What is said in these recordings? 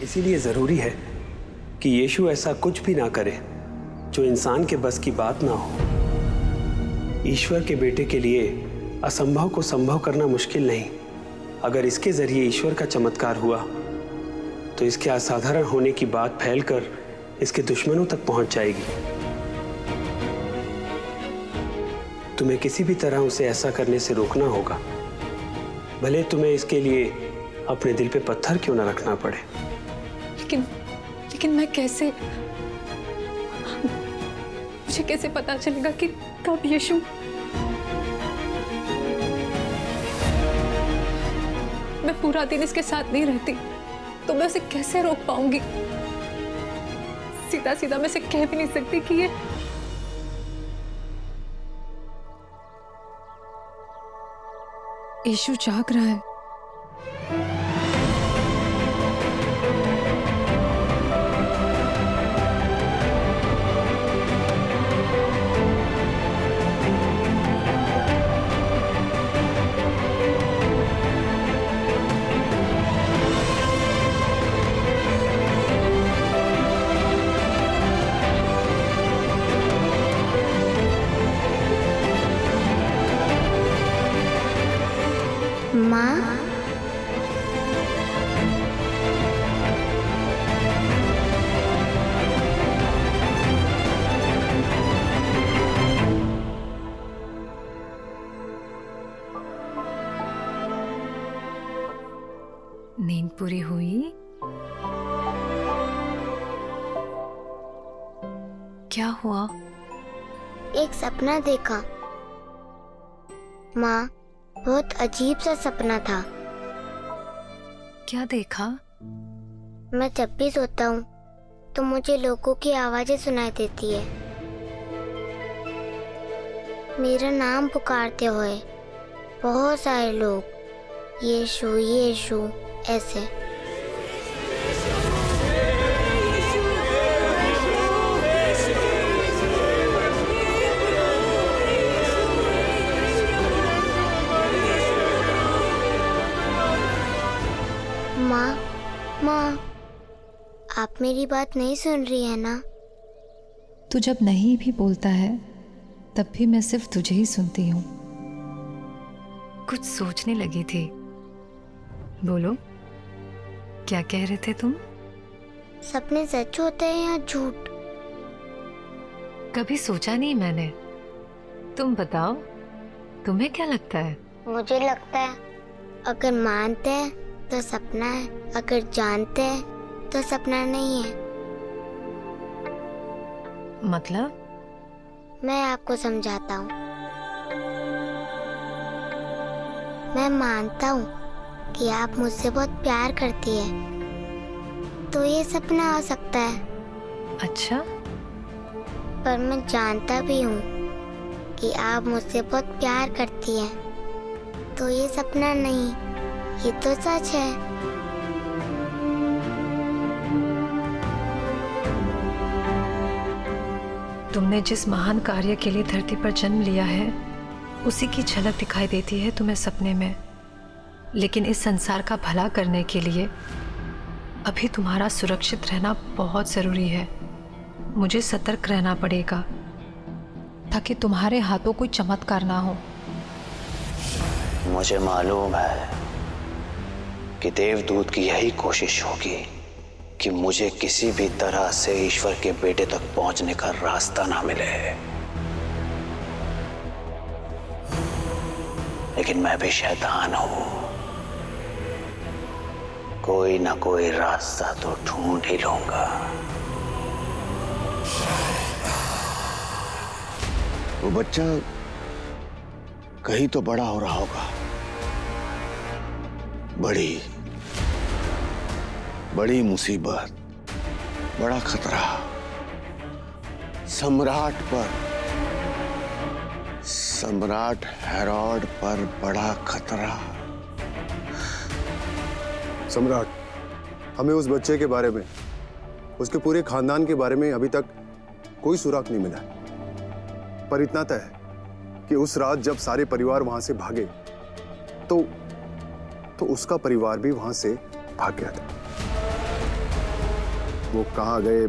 इसीलिए जरूरी है कि यीशु ऐसा कुछ भी ना करे जो इंसान के बस की बात ना हो। ईश्वर के बेटे के लिए असंभव को संभव करना मुश्किल नहीं। अगर इसके जरिए ईश्वर का चमत्कार हुआ तो इसके असाधारण होने की बात फैलकर इसके दुश्मनों तक पहुंच जाएगी। तुम्हें किसी भी तरह उसे ऐसा करने से रोकना होगा, भले तुम्हें इसके लिए अपने दिल पे पत्थर क्यों ना रखना पड़े। लेकिन मैं कैसे, मुझे कैसे पता चलेगा कि कब यीशु मैं पूरा दिन इसके साथ नहीं रहती तो मैं उसे कैसे रोक पाऊंगी? सीधा सीधा मैं उसे कह भी नहीं सकती कि ये यीशु जाग रहा है। माँ, नींद पूरी हुई? क्या हुआ? एक सपना देखा। माँ, बहुत अजीब सा सपना था। क्या देखा? मैं जब भी सोता हूँ तो मुझे लोगों की आवाजें सुनाई देती है, मेरा नाम पुकारते हुए। बहुत सारे लोग यीशु यीशु ऐसे। माँ, आप मेरी बात नहीं सुन रही है ना? तू जब नहीं भी बोलता है तब भी मैं सिर्फ तुझे ही सुनती हूँ। कुछ सोचने लगी थी। बोलो, क्या कह रहे थे तुम? सपने सच होते हैं या झूठ? कभी सोचा नहीं मैंने। तुम बताओ, तुम्हें क्या लगता है? मुझे लगता है अगर मानते हैं तो सपना है, अगर जानते हैं तो सपना नहीं है। मतलब? मैं आपको समझाता हूँ। मैं मानता हूँ कि आप मुझसे बहुत प्यार करती है, तो ये सपना हो सकता है। अच्छा? पर मैं जानता भी हूँ कि आप मुझसे बहुत प्यार करती हैं, तो ये सपना नहीं, ये तो सच है। तुमने जिस महान कार्य के लिए धरती पर जन्म लिया है उसी की झलक दिखाई देती है तुम्हें सपने में। लेकिन इस संसार का भला करने के लिए अभी तुम्हारा सुरक्षित रहना बहुत जरूरी है। मुझे सतर्क रहना पड़ेगा ताकि तुम्हारे हाथों कोई चमत्कार ना हो। मुझे मालूम है कि देवदूत की यही कोशिश होगी कि मुझे किसी भी तरह से ईश्वर के बेटे तक पहुंचने का रास्ता ना मिले। लेकिन मैं भी शैतान हूं, कोई ना कोई रास्ता तो ढूंढ ही लूंगा। वो बच्चा कहीं तो बड़ा हो रहा होगा। बड़ी मुसीबत, बड़ा खतरा। सम्राट हेरोड पर बड़ा खतरा। सम्राट, हमें उस बच्चे के बारे में, उसके पूरे खानदान के बारे में अभी तक कोई सुराग नहीं मिला। पर इतना तय है कि उस रात जब सारे परिवार वहां से भागे तो उसका परिवार भी वहां से भाग गया था। वो कहाँ गए,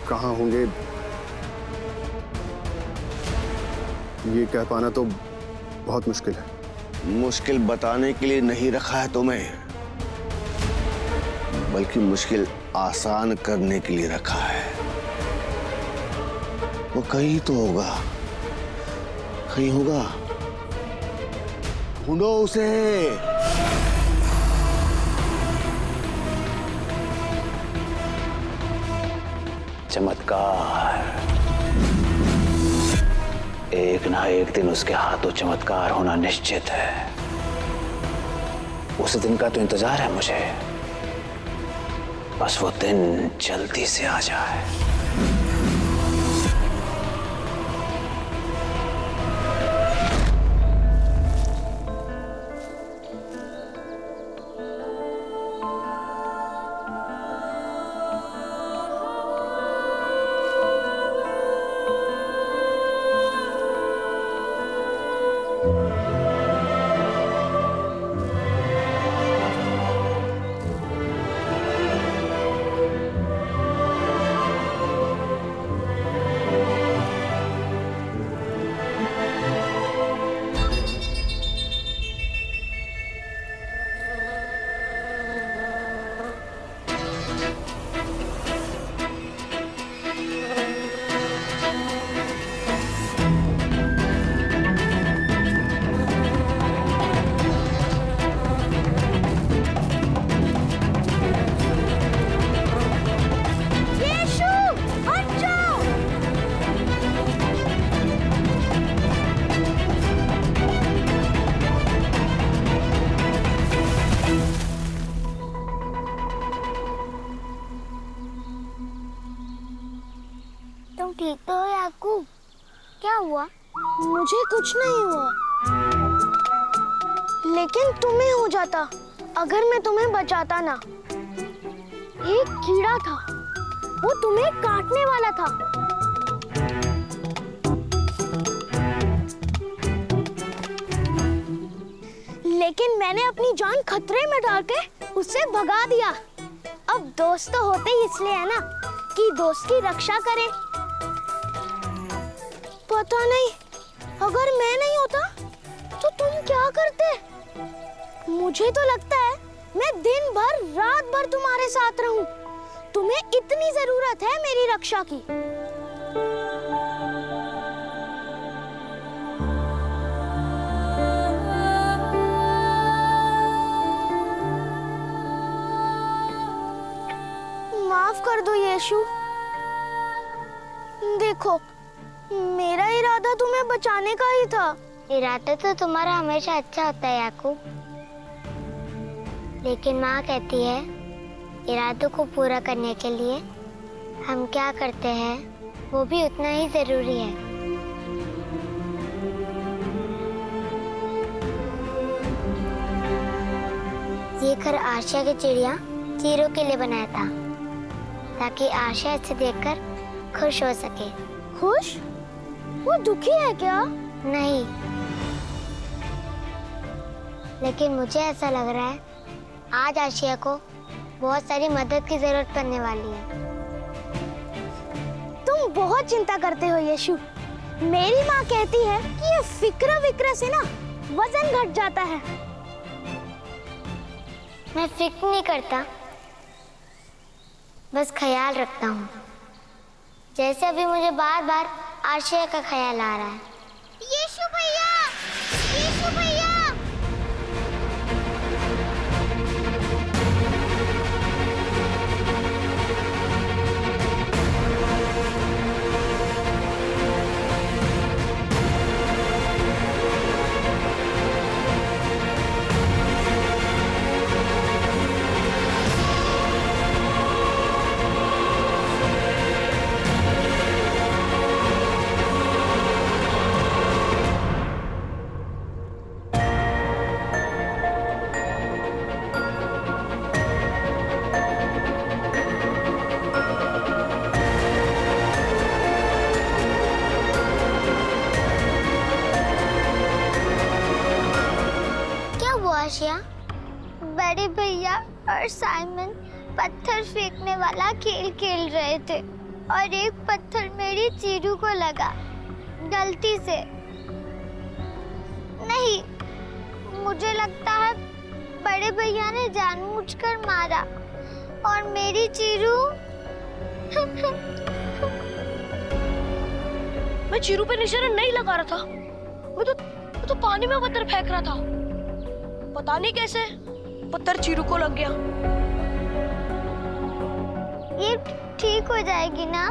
कहाँ होंगे, ये कह पाना तो बहुत मुश्किल है। मुश्किल बताने के लिए नहीं रखा है तुम्हें, बल्कि मुश्किल आसान करने के लिए रखा है। वो कहीं तो होगा, कहीं होगा, ढूंढो उसे। चमत्कार, एक ना एक दिन उसके हाथों चमत्कार होना निश्चित है। उस दिन का तो इंतजार है मुझे, बस वो दिन जल्दी से आ जाए। तुम ठीक तो हो याकूब? क्या हुआ? मुझे कुछ नहीं हुआ, लेकिन तुम्हें हो जाता अगर मैं तुम्हें बचाता ना। एक कीड़ा था, वो तुम्हें काटने वाला था। लेकिन मैंने अपनी जान खतरे में डाल के उससे भगा दिया। अब दोस्त तो होते ही इसलिए है ना कि दोस्त की रक्षा करे। पता नहीं, अगर मैं नहीं होता तो तुम क्या करते? मुझे तो लगता है मैं दिन भर रात भर तुम्हारे साथ रहूं। तुम्हें इतनी जरूरत है मेरी रक्षा की। माफ कर दो यीशु। देखो, मेरा इरादा तुम्हें बचाने का ही था। इरादा तो तुम्हारा हमेशा अच्छा होता है याकूब, लेकिन माँ कहती है इरादों को पूरा करने के लिए हम क्या करते हैं वो भी उतना ही जरूरी है। ये घर आशिया की चिड़िया चीरों के लिए बनाया था, ताकि आशिया इसे देखकर खुश हो सके। खुश? वो दुखी है क्या? नहीं, लेकिन मुझे ऐसा लग रहा है आज आशिया को बहुत सारी मदद की जरूरत पड़ने वाली है। तुम बहुत चिंता करते हो यीशु। मेरी माँ कहती है कि ये फिक्र से ना वजन घट जाता है। मैं फिक्र नहीं करता, बस ख्याल रखता हूँ। जैसे अभी मुझे बार बार आशिया का ख्याल आ रहा है। यीशु भैया, यीशु भैया। आशिया, बड़े भैया और साइमन पत्थर फेंकने वाला खेल खेल रहे थे और एक पत्थर मेरी चीरू को लगा गलती से। नहीं, मुझे लगता है बड़े भैया ने जानबूझकर मारा और मेरी चीरू मैं चीरू पे निशाना नहीं लगा रहा था। मैं तो पानी में पत्थर फेंक रहा था। पता नहीं कैसे पत्थर चीरू को लग गया। ये ठीक हो जाएगी ना?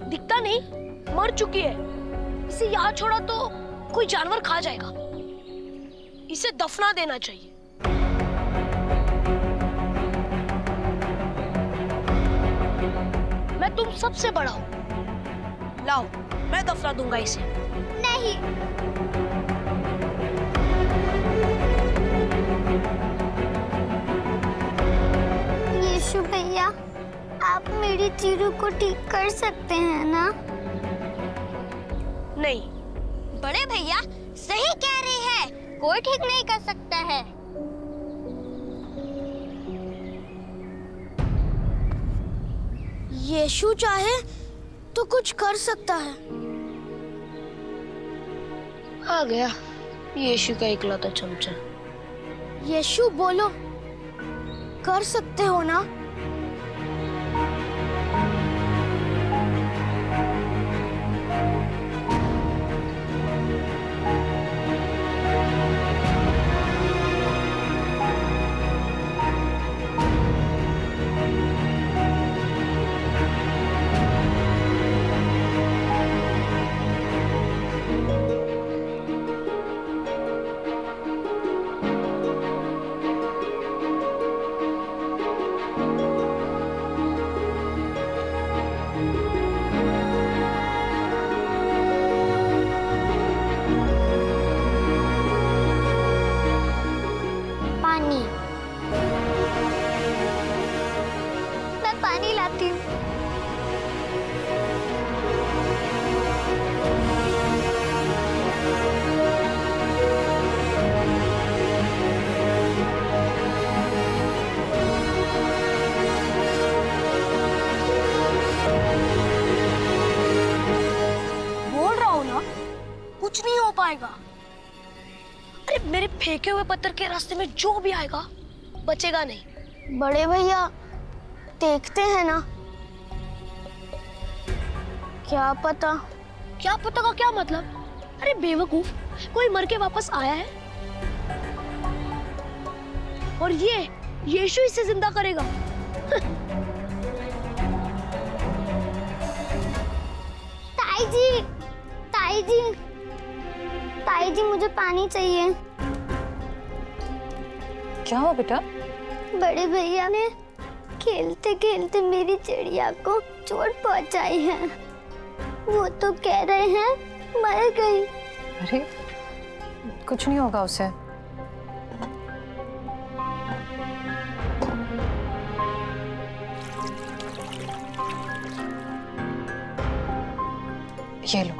दिखता नहीं, मर चुकी है। इसे यहाँ छोड़ा तो कोई जानवर खा जाएगा। इसे दफना देना चाहिए। मैं तुम सबसे बड़ा हूँ। लाओ, मैं दफना दूंगा इसे। नहीं, यीशु भैया, आप मेरी चीरू को ठीक कर सकते हैं ना? नहीं। बड़े भैया सही कह रही है, कोई ठीक नहीं कर सकता है। यीशु चाहे तो कुछ कर सकता है। आ गया यीशु का इकलौता चमचा। यीशु बोलो, कर सकते हो ना? पानी, मैं पानी लाती हूँ। बोल रहा हूँ ना, कुछ नहीं हो पाएगा। अरे मेरे फेंके हुए पत्थर के रास्ते में जो भी आएगा बचेगा नहीं। बड़े भैया देखते हैं ना, क्या पता। क्या पता का क्या मतलब? अरे बेवकूफ, कोई मर के वापस आया है और ये यीशु इसे जिंदा करेगा। ताई जी, ताई जी, ताई जी, मुझे पानी चाहिए। क्या हुआ बेटा? बड़े भैया ने खेलते खेलते मेरी चिड़िया को चोट पहुंचाई है। वो तो कह रहे हैं मर गई। अरे कुछ नहीं होगा उसे। ये लो।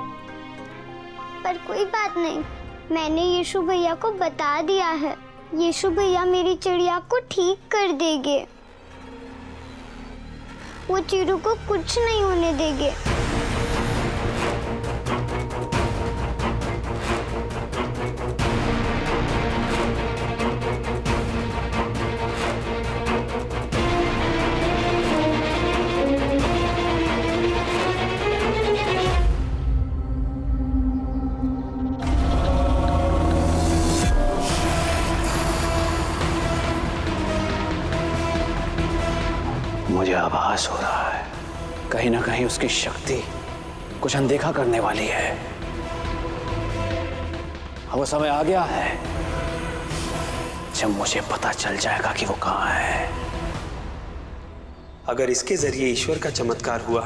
पर कोई बात नहीं, मैंने यीशु भैया को बता दिया है। यीशु भैया मेरी चिड़िया को ठीक कर देंगे। वो चिड़ू को कुछ नहीं होने देंगे। मुझे आभास हो रहा है कहीं ना कहीं उसकी शक्ति कुछ अनदेखा करने वाली है। अब वो समय आ गया है जब मुझे पता चल जाएगा कि वो कहाँ है। अगर इसके जरिए ईश्वर का चमत्कार हुआ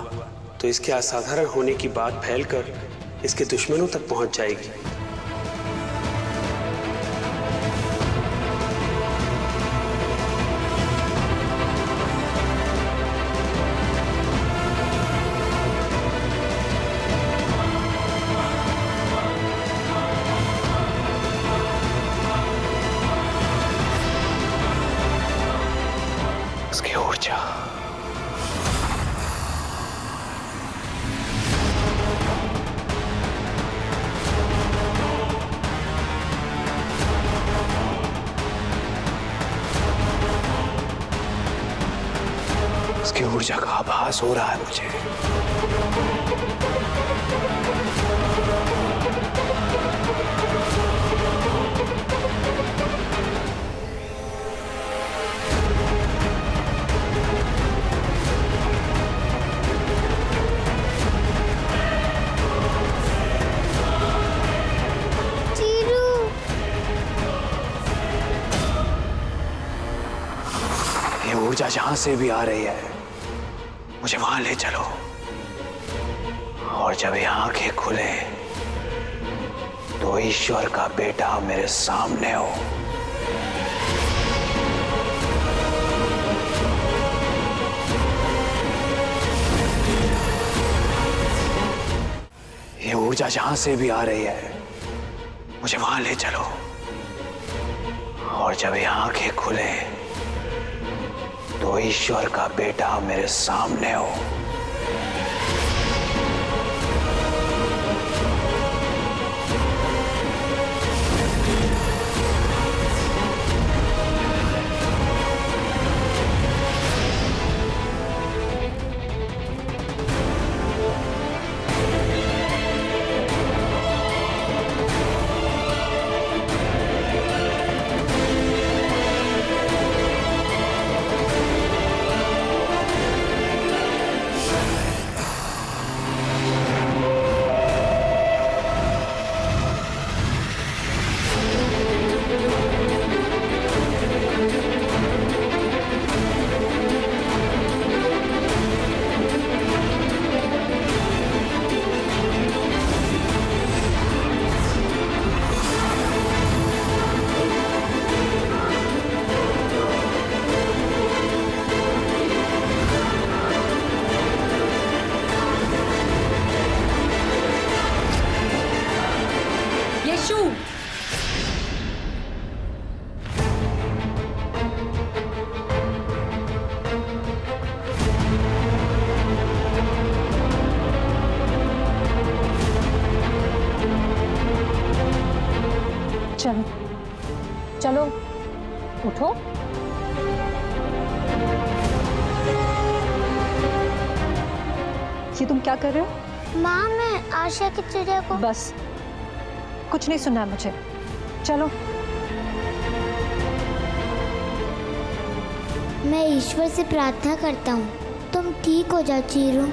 तो इसके असाधारण होने की बात फैलकर इसके दुश्मनों तक पहुंच जाएगी। उसकी ऊर्जा उसकी ऊर्जा का आभास हो रहा है मुझे। चीरू, ये ऊर्जा जहां से भी आ रही है मुझे वहां ले चलो, और जब ये आंखें खुले तो ईश्वर का बेटा मेरे सामने हो। ये ऊर्जा जहां से भी आ रही है मुझे वहां ले चलो, और जब ये आंखें खुले तो ईश्वर का बेटा मेरे सामने हो। यशु, चलो चलो उठो। ये तुम क्या कर रहे हो? माँ मैं आशा की चिड़िया को बस कुछ नहीं सुनना है मुझे, चलो। मैं ईश्वर से प्रार्थना करता हूँ तुम ठीक हो जाओ चीरू।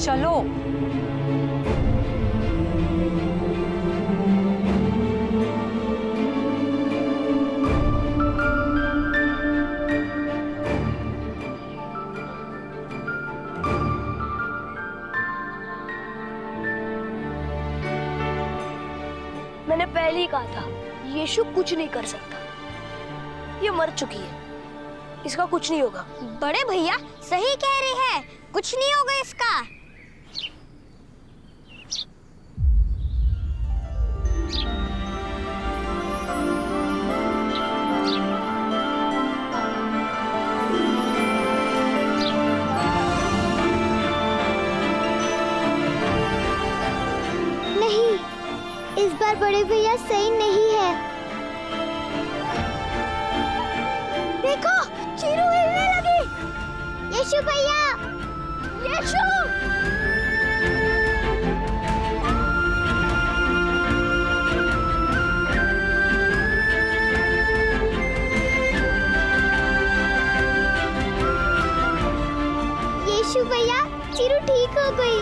चलो मैंने पहले ही कहा था यीशु कुछ नहीं कर सकता। ये मर चुकी है, इसका कुछ नहीं होगा। बड़े भैया सही कह रहे हैं, कुछ नहीं होगा इसका। नहीं, इस बार बड़े भैया सही नहीं है। देखो चीरू हिलने लगी। यीशु भैया, यीशु। यीशु भैया, चीरू ठीक हो गई।